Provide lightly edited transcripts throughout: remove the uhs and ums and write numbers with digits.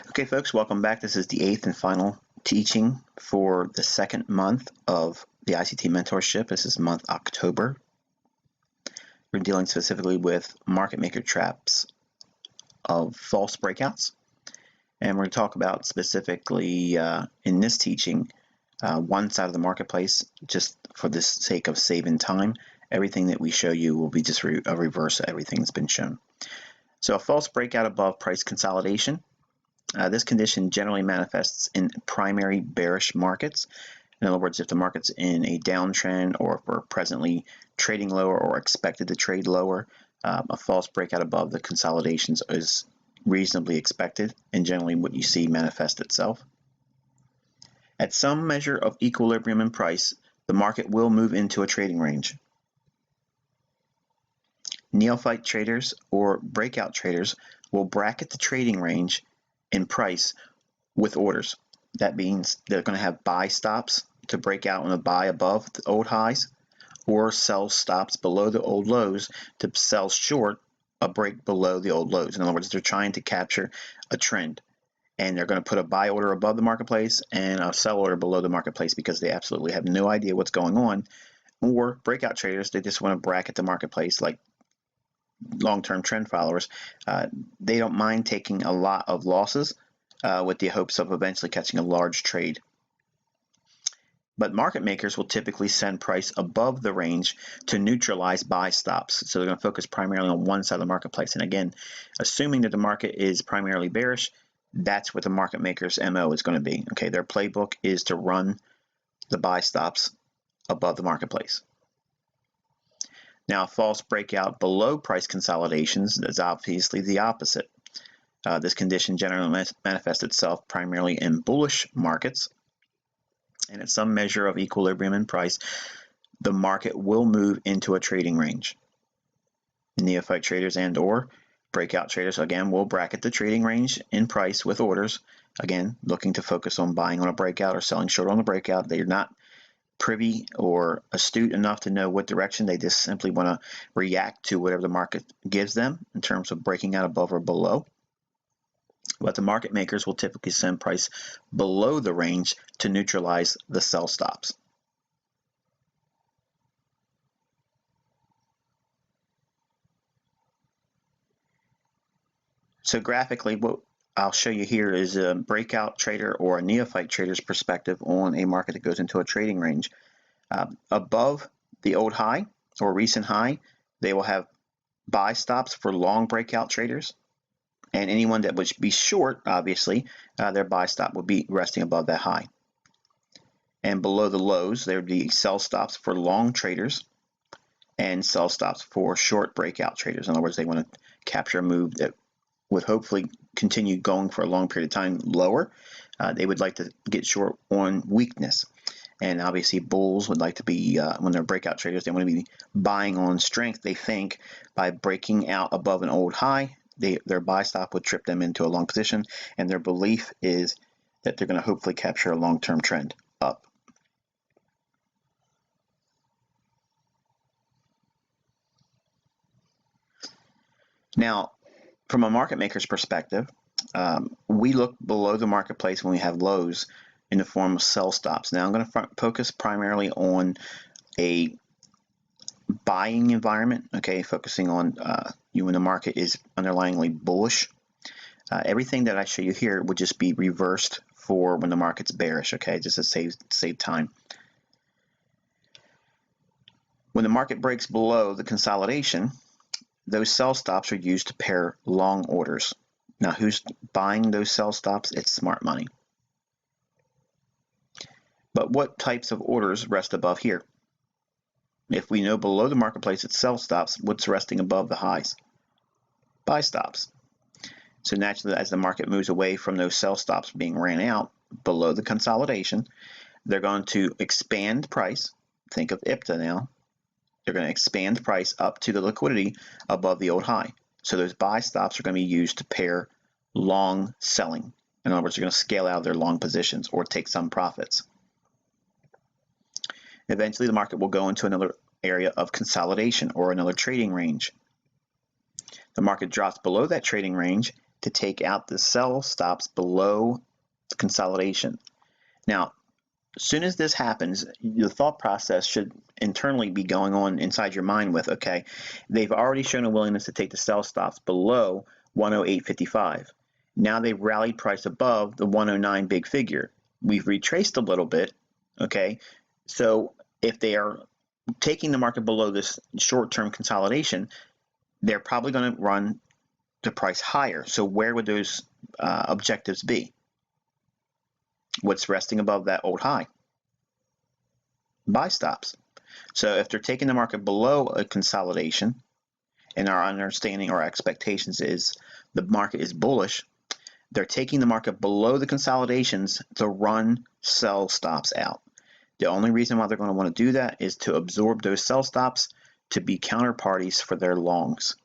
Okay, folks, welcome back. This is the 8th and final teaching for the second month of the ICT mentorship. This is month October. We're dealing specifically with market maker traps of false breakouts. And we're going to talk about specifically in this teaching one side of the marketplace, just for the sake of saving time. Everything that we show you will be just a reverse of everything that's been shown. So a false breakout above price consolidation. This condition generally manifests in primary bearish markets. In other words, if the market's in a downtrend or if we're presently trading lower or expected to trade lower, a false breakout above the consolidations is reasonably expected and generally what you see manifest itself. At some measure of equilibrium in price, the market will move into a trading range. Neophyte traders or breakout traders will bracket the trading range in price with orders. That means they're going to have buy stops to break out on a buy above the old highs, or sell stops below the old lows to sell short a break below the old lows. In other words, they're trying to capture a trend, and they're going to put a buy order above the marketplace and a sell order below the marketplace because they absolutely have no idea what's going on. Or breakout traders, they just want to bracket the marketplace like long-term trend followers. They don't mind taking a lot of losses with the hopes of eventually catching a large trade. But market makers will typically send price above the range to neutralize buy stops. So they're going to focus primarily on one side of the marketplace. And again, assuming that the market is primarily bearish, that's what the market maker's MO is going to be. Okay, their playbook is to run the buy stops above the marketplace. Now, a false breakout below price consolidations is obviously the opposite. This condition generally manifests itself primarily in bullish markets, and at some measure of equilibrium in price, the market will move into a trading range. Neophyte traders and or breakout traders, again, will bracket the trading range in price with orders, again, looking to focus on buying on a breakout or selling short on the breakout. They're not privy or astute enough to know what direction. They just simply want to react to whatever the market gives them in terms of breaking out above or below. But the market makers will typically send price below the range to neutralize the sell stops. So graphically, what I'll show you here is a breakout trader or a neophyte trader's perspective on a market that goes into a trading range. Above the old high or recent high, they will have buy stops for long breakout traders. And anyone that would be short, obviously, their buy stop would be resting above that high. And below the lows, there would be sell stops for long traders and sell stops for short breakout traders. In other words, they want to capture a move that would hopefully continue going for a long period of time lower. They would like to get short on weakness. And obviously bulls would like to be, when they're breakout traders, they want to be buying on strength. They think by breaking out above an old high, their buy stop would trip them into a long position, and their belief is that they're going to hopefully capture a long-term trend up. Now, from a market maker's perspective, we look below the marketplace when we have lows in the form of sell stops. Now, I'm going to focus primarily on a buying environment, okay, focusing on when the market is underlyingly bullish. Everything that I show you here would just be reversed for when the market's bearish, okay, just to save time. When the market breaks below the consolidation, those sell stops are used to pair long orders. Now, who's buying those sell stops? It's smart money. But what types of orders rest above here? If we know below the marketplace it's sell stops, what's resting above the highs? Buy stops. So naturally, as the market moves away from those sell stops being ran out below the consolidation, they're going to expand price. Think of oct8 now. They're going to expand price up to the liquidity above the old high. So those buy stops are going to be used to pair long selling. In other words, they're going to scale out their long positions or take some profits. Eventually, the market will go into another area of consolidation or another trading range. The market drops below that trading range to take out the sell stops below the consolidation. Now, as soon as this happens, the thought process should internally be going on inside your mind with, okay, they've already shown a willingness to take the sell stops below 108.55. Now they've rallied price above the 109 big figure. We've retraced a little bit, okay? So if they are taking the market below this short-term consolidation, they're probably going to run the price higher. So where would those objectives be? What's resting above that old high? Buy stops. So if they're taking the market below a consolidation, and our understanding or expectations is the market is bullish, they're taking the market below the consolidations to run sell stops out. The only reason why they're going to want to do that is to absorb those sell stops to be counterparties for their longs.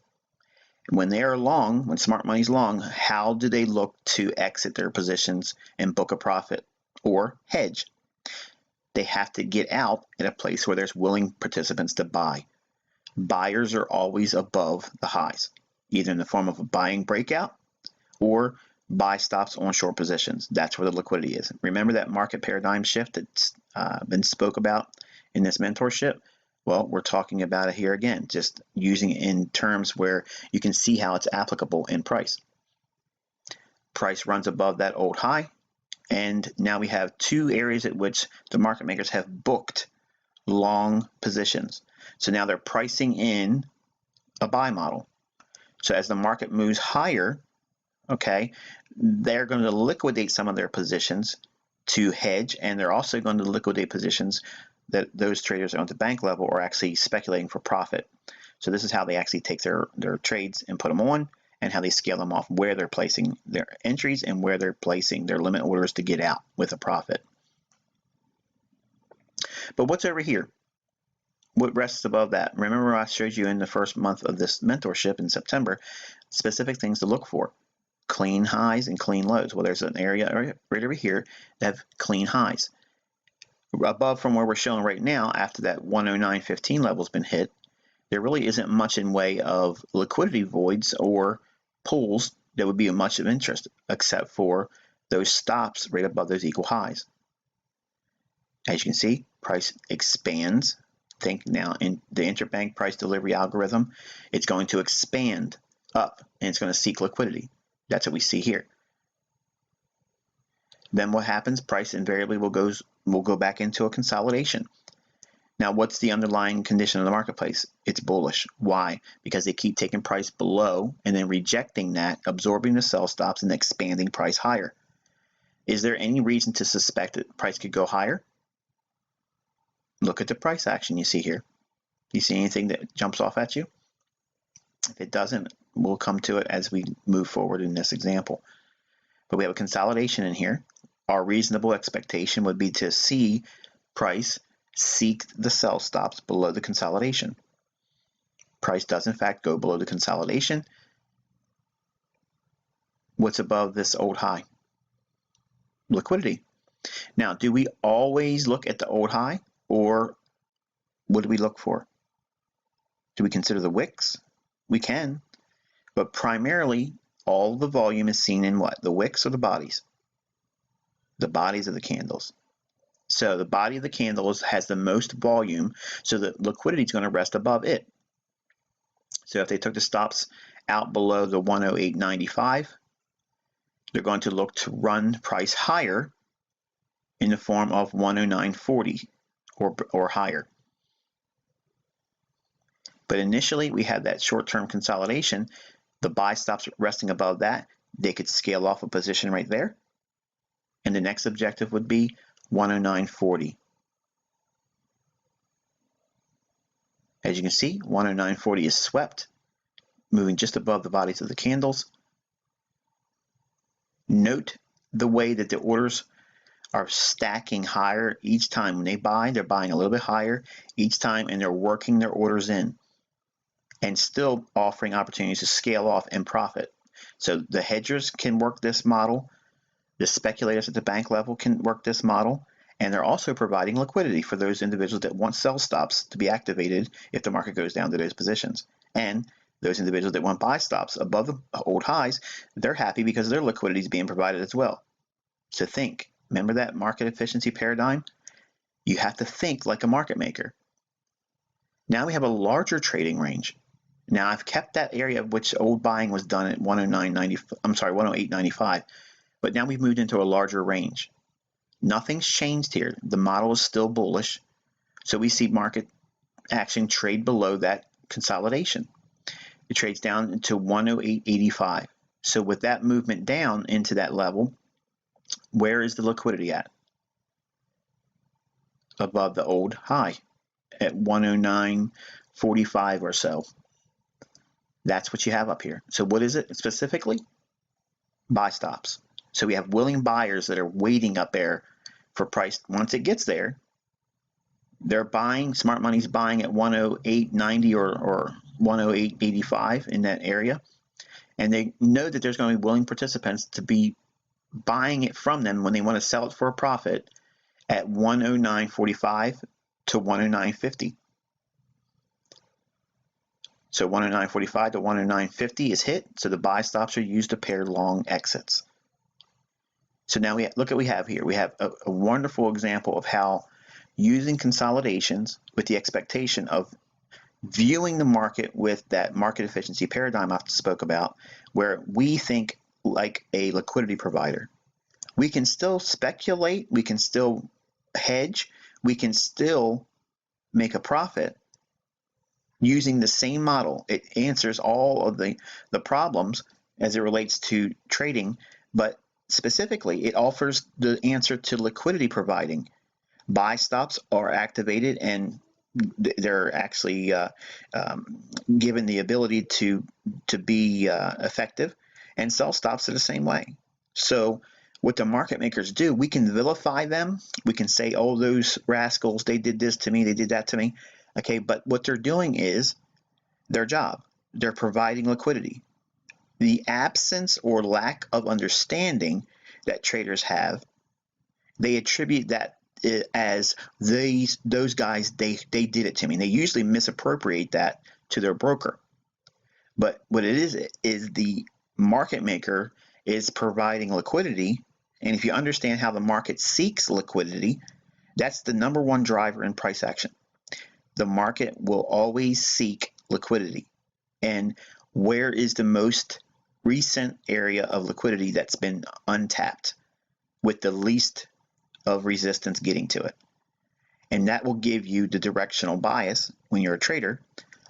When they are long, when smart money's long, how do they look to exit their positions and book a profit or hedge? They have to get out in a place where there's willing participants to buy. Buyers are always above the highs, either in the form of a buying breakout or buy stops on short positions. That's where the liquidity is. Remember that market paradigm shift that's been spoke about in this mentorship? Well, we're talking about it here again, just using it in terms where you can see how it's applicable in price. Price runs above that old high, and now we have two areas at which the market makers have booked long positions. So now they're pricing in a buy model. So as the market moves higher, okay, they're going to liquidate some of their positions to hedge, and they're also going to liquidate positions that those traders on the bank level are actually speculating for profit. So this is how they actually take their trades and put them on, and how they scale them off, where they're placing their entries and where they're placing their limit orders to get out with a profit. But what's over here? What rests above that? Remember I showed you in the first month of this mentorship in September, specific things to look for. Clean highs and clean lows. Well, there's an area right over here that have clean highs. Above from where we're showing right now, after that 109.15 level has been hit, there really isn't much in way of liquidity voids or pulls that would be of much of interest, except for those stops right above those equal highs. As you can see, price expands. Think now in the interbank price delivery algorithm, it's going to expand up and it's going to seek liquidity. That's what we see here. Then what happens? Price invariably will go back into a consolidation. Now, what's the underlying condition of the marketplace? It's bullish. Why? Because they keep taking price below and then rejecting that, absorbing the sell stops and expanding price higher. Is there any reason to suspect that price could go higher? Look at the price action you see here. You see anything that jumps off at you? If it doesn't, we'll come to it as we move forward in this example. But we have a consolidation in here. Our reasonable expectation would be to see price seek the sell stops below the consolidation. Price does in fact go below the consolidation. What's above this old high? Liquidity. Now, do we always look at the old high, or what do we look for? Do we consider the wicks? We can, but primarily all the volume is seen in what? The wicks or the bodies? The bodies of the candles. So the body of the candles has the most volume, so the liquidity is going to rest above it. So if they took the stops out below the 108.95, they're going to look to run price higher in the form of 109.40 or higher. But initially we had that short-term consolidation. The buy stops resting above that. they could scale off a position right there. And the next objective would be 109.40. As you can see, 109.40 is swept, moving just above the bodies of the candles. Note the way that the orders are stacking higher each time. When they buy, they're buying a little bit higher each time, and they're working their orders in and still offering opportunities to scale off and profit. So the hedgers can work this model, the speculators at the bank level can work this model, and they're also providing liquidity for those individuals that want sell stops to be activated if the market goes down to those positions. And those individuals that want buy stops above the old highs, they're happy because their liquidity is being provided as well. So think, remember that market efficiency paradigm? You have to think like a market maker. Now we have a larger trading range. Now I've kept that area of which old buying was done at 108.95, but now we've moved into a larger range. Nothing's changed here. The model is still bullish, so we see market action trade below that consolidation. It trades down into 108.85. So with that movement down into that level, where is the liquidity at? Above the old high at 109.45 or so. That's what you have up here. So what is it specifically? Buy stops. So we have willing buyers that are waiting up there for price. Once it gets there, they're buying. Smart money's buying at 108.90 or 108.85 in that area. And they know that there's going to be willing participants to be buying it from them when they want to sell it for a profit at 109.45 to 109.50. So 109.45 to 109.50 is hit. So the buy stops are used to pair long exits. So now look at what we have here. We have a wonderful example of how using consolidations with the expectation of viewing the market with that market efficiency paradigm I spoke about, where we think like a liquidity provider. We can still speculate, we can still hedge, we can still make a profit using the same model. It answers all of the problems as it relates to trading, but specifically it offers the answer to liquidity providing. Buy stops are activated and they're actually given the ability to be effective, and sell stops are the same way. So what the market makers do, we can vilify them. We can say, oh, those rascals, they did this to me, they did that to me. Okay, but what they're doing is their job. They're providing liquidity. The absence or lack of understanding that traders have, they attribute that as those guys, they did it to me. And they usually misappropriate that to their broker. But what it is the market maker is providing liquidity. And if you understand how the market seeks liquidity, that's the number one driver in price action. The market will always seek liquidity. And where is the most recent area of liquidity that's been untapped with the least of resistance getting to it? And that will give you the directional bias when you're a trader.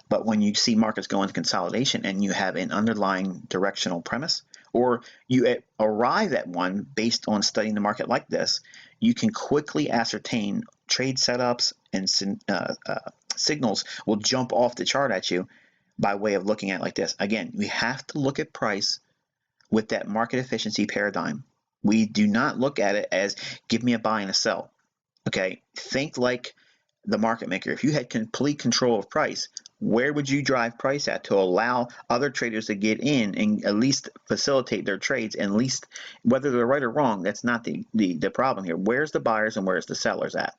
But when you see markets go into consolidation and you have an underlying directional premise, or you arrive at one based on studying the market like this, you can quickly ascertain trade setups and signals will jump off the chart at you by way of looking at it like this. Again, we have to look at price with that market efficiency paradigm. We do not look at it as give me a buy and a sell. Okay, think like the market maker. If you had complete control of price, where would you drive price at to allow other traders to get in and at least facilitate their trades? And at least, whether they're right or wrong, that's not the problem here. Where's the buyers and where's the sellers at?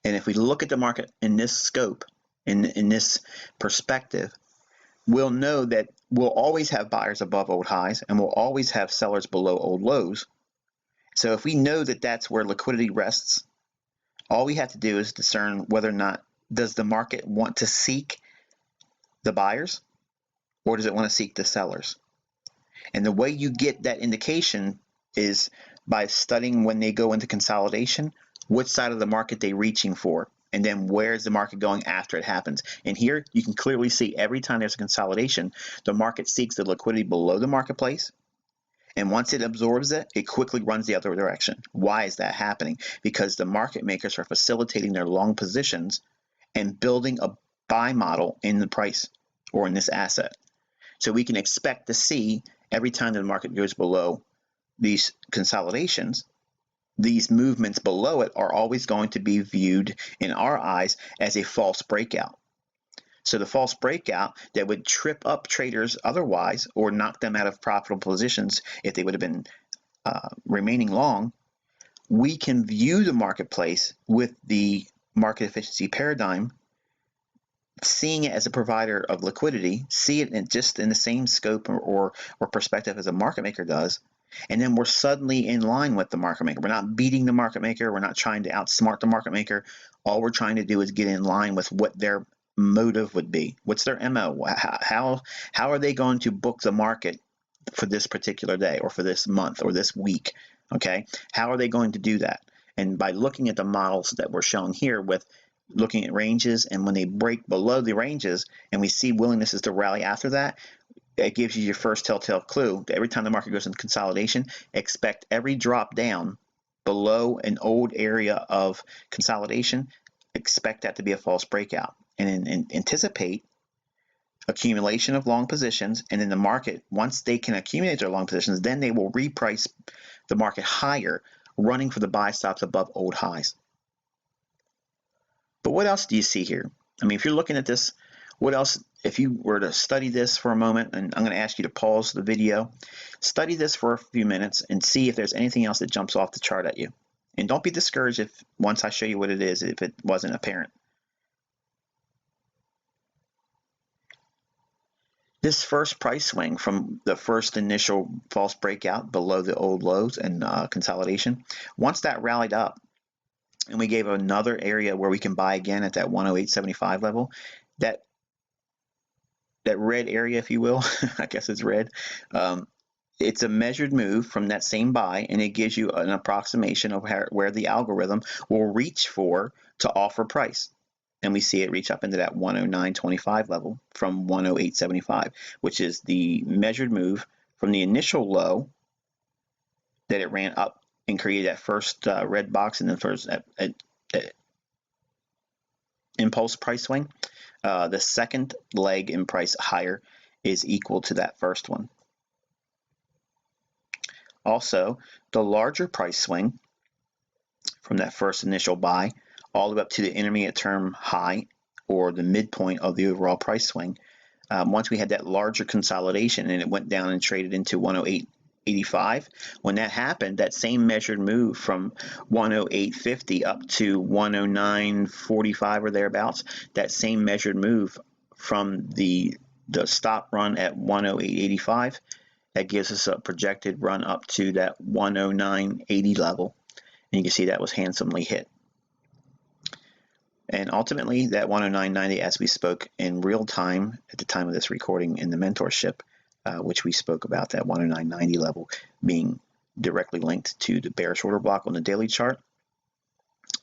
And if we look at the market in this scope, in this perspective, we'll know that we'll always have buyers above old highs and we'll always have sellers below old lows. So if we know that that's where liquidity rests, all we have to do is discern whether or not does the market want to seek the buyers or does it want to seek the sellers. And the way you get that indication is by studying when they go into consolidation, which side of the market they're reaching for, and then where's the market going after it happens. And here you can clearly see every time there's a consolidation, the market seeks the liquidity below the marketplace And once it absorbs it, it quickly runs the other direction. Why is that happening? Because the market makers are facilitating their long positions and building a buy model in the price or in this asset. So we can expect to see every time the market goes below these consolidations, these movements below it are always going to be viewed in our eyes as a false breakout. So the false breakout that would trip up traders otherwise or knock them out of profitable positions if they would have been remaining long, we can view the marketplace with the market efficiency paradigm, seeing it as a provider of liquidity, see it just in the same scope or perspective as a market maker does, and then we're suddenly in line with the market maker. We're not beating the market maker. We're not trying to outsmart the market maker. All we're trying to do is get in line with what their motive would be. What's their MO? How are they going to book the market for this particular day or for this month or this week? Okay, how are they going to do that? And by looking at the models that we're showing here with looking at ranges, and when they break below the ranges and we see willingnesses to rally after that, it gives you your first telltale clue. Every time the market goes into consolidation, expect every drop down below an old area of consolidation, expect that to be a false breakout, and anticipate accumulation of long positions. And in the market, once they can accumulate their long positions, then they will reprice the market higher, running for the buy stops above old highs. But what else do you see here? I mean, if you're looking at this, what else, if you were to study this for a moment, and I'm going to ask you to pause the video, study this for a few minutes and see if there's anything else that jumps off the chart at you. And don't be discouraged if once I show you what it is, if it wasn't apparent. This first price swing from the first initial false breakout below the old lows and consolidation, once that rallied up, and we gave another area where we can buy again at that 108.75 level, that red area, if you will, I guess it's red, it's a measured move from that same buy, and it gives you an approximation of where the algorithm will reach for to offer price. And we see it reach up into that 109.25 level from 108.75, which is the measured move from the initial low that it ran up and created that first red box in the first impulse price swing. The second leg in price higher is equal to that first one. Also, the larger price swing from that first initial buy all the way up to the intermediate term high or the midpoint of the overall price swing, once we had that larger consolidation and it went down and traded into 108.85, when that happened, that same measured move from 108.50 up to 109.45 or thereabouts, that same measured move from the stop run at 108.85, that gives us a projected run up to that 109.80 level. And you can see that was handsomely hit. And ultimately, that 109.90, as we spoke in real time at the time of this recording in the mentorship, which we spoke about, that 109.90 level being directly linked to the bearish order block on the daily chart.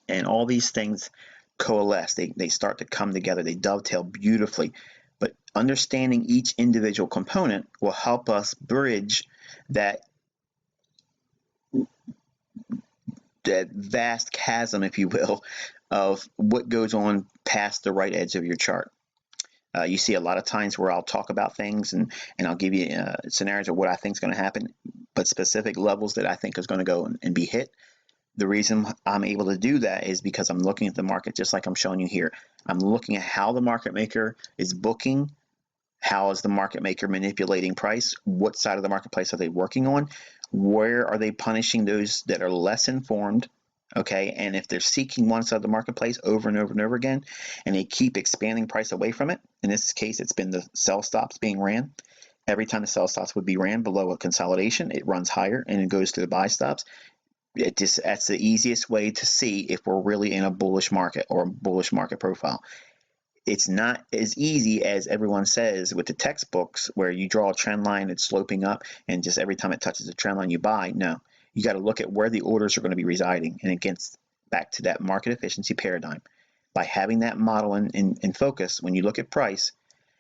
And all these things coalesce. They start to come together. They dovetail beautifully. But understanding each individual component will help us bridge that vast chasm, if you will, of what goes on past the right edge of your chart. You see a lot of times where I'll talk about things and I'll give you scenarios of what I think is going to happen, but specific levels that I think is going to go and be hit. The reason I'm able to do that is because I'm looking at the market just like I'm showing you here. I'm looking at how the market maker is booking, how is the market maker manipulating price, what side of the marketplace are they working on, where are they punishing those that are less informed, okay? And if they're seeking one side of the marketplace over and over and over again, and they keep expanding price away from it, in this case, it's been the sell stops being ran. Every time the sell stops would be ran below a consolidation, it runs higher and it goes to the buy stops. That's the easiest way to see if we're really in a bullish market or a bullish market profile. It's not as easy as everyone says with the textbooks where you draw a trend line, it's sloping up, and just every time it touches the trend line you buy. No, you got to look at where the orders are going to be residing, and it gets back to that market efficiency paradigm. By having that model in focus, when you look at price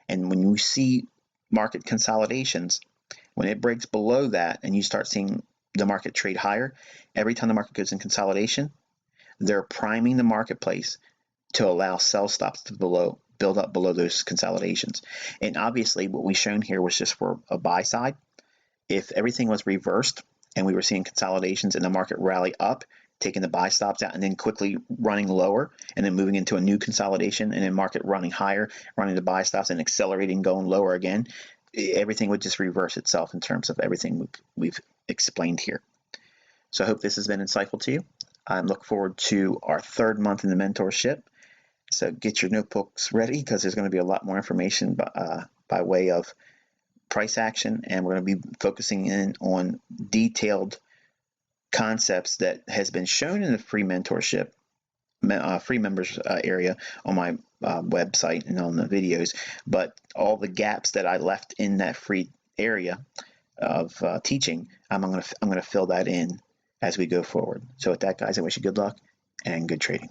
and when you see market consolidations, When it breaks below that and you start seeing the market trade higher, every time the market goes in consolidation, they're priming the marketplace to allow sell stops to build up below those consolidations. And obviously what we've shown here was just for a buy side. If everything was reversed and we were seeing consolidations and the market rally up, taking the buy stops out and then quickly running lower and then moving into a new consolidation and then market running higher, running the buy stops and accelerating, going lower again, everything would just reverse itself in terms of everything we've explained here. So I hope this has been insightful to you. I look forward to our third month in the mentorship. So get your notebooks ready because there's going to be a lot more information by way of price action, and we're going to be focusing in on detailed concepts that has been shown in the free mentorship, free members area on my website and on the videos, but all the gaps that I left in that free area of teaching, I'm going to fill that in as we go forward. So with that, guys, I wish you good luck and good trading.